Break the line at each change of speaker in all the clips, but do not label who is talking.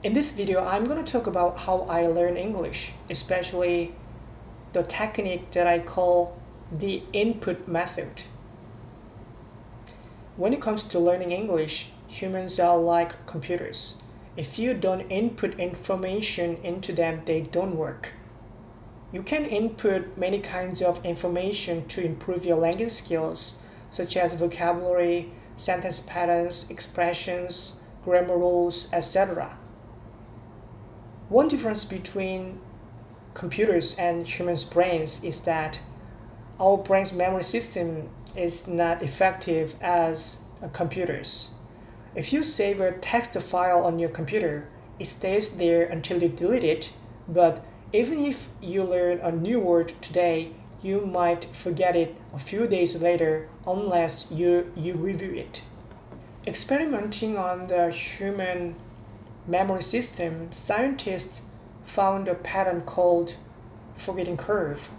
In this video, I'm going to talk about how I learn English, especially the technique that I call the input method. When it comes to learning English, humans are like computers. If you don't input information into them, they don't work. You can input many kinds of information to improve your language skills, such as vocabulary, sentence patterns, expressions, grammar rules, etc. One difference between computers and humans' brains is that our brain's memory system is not effective as a computer's. If you save a text file on your computer, it stays there until you delete it, but even if you learn a new word today, you might forget it a few days later unless you review it. Experimenting on the human memory system, scientists found a pattern called forgetting curve.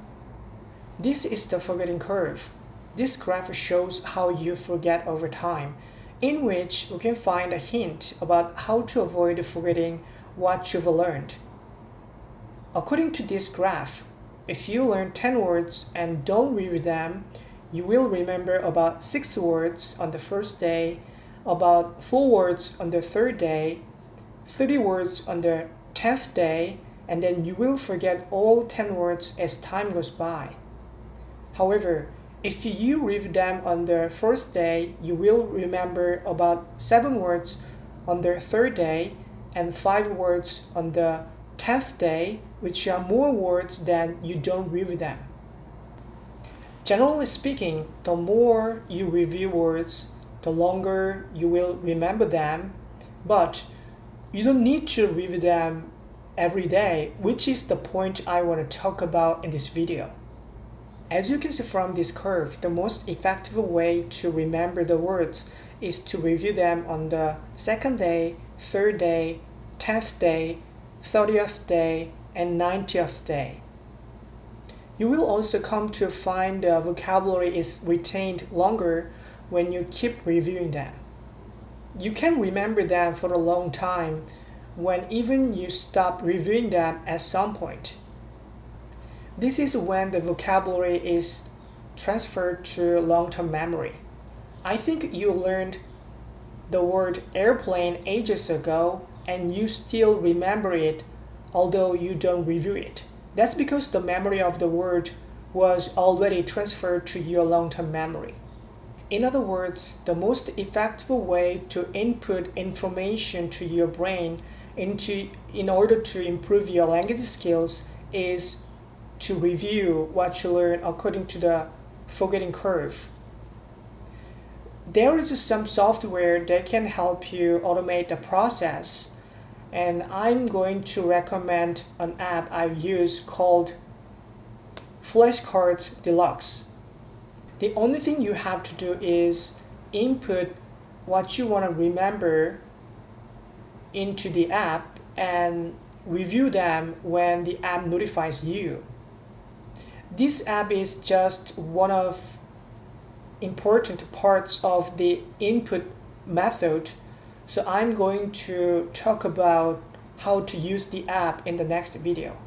This is the forgetting curve. This graph shows how you forget over time, in which we can find a hint about how to avoid forgetting what you've learned. According to this graph, if you learn 10 words and don't review them, you will remember about 6 words on the first day, about 4 words on the third day, 30 words on the 10th day, and then you will forget all 10 words as time goes by. However, if you review them on the first day, you will remember about 7 words on the third day and 5 words on the 10th day, which are more words than you don't review them. Generally speaking, the more you review words, the longer you will remember them, but you don't need to review them every day, which is the point I want to talk about in this video. As you can see from this curve, the most effective way to remember the words is to review them on the second day, third day, 10th day, 30th day, and 90th day. You will also come to find the vocabulary is retained longer when you keep reviewing them. You can remember them for a long time when even you stop reviewing them at some point. This is when the vocabulary is transferred to long-term memory. I think you learned the word airplane ages ago and you still remember it although you don't review it. That's because the memory of the word was already transferred to your long-term memory. In other words, the most effective way to input information to your brain in order to improve your language skills is to review what you learn according to the forgetting curve. There is some software that can help you automate the process, and I'm going to recommend an app I use called Flashcards Deluxe. The only thing you have to do is input what you want to remember into the app and review them when the app notifies you. This app is just one of important parts of the input method, so I'm going to talk about how to use the app in the next video.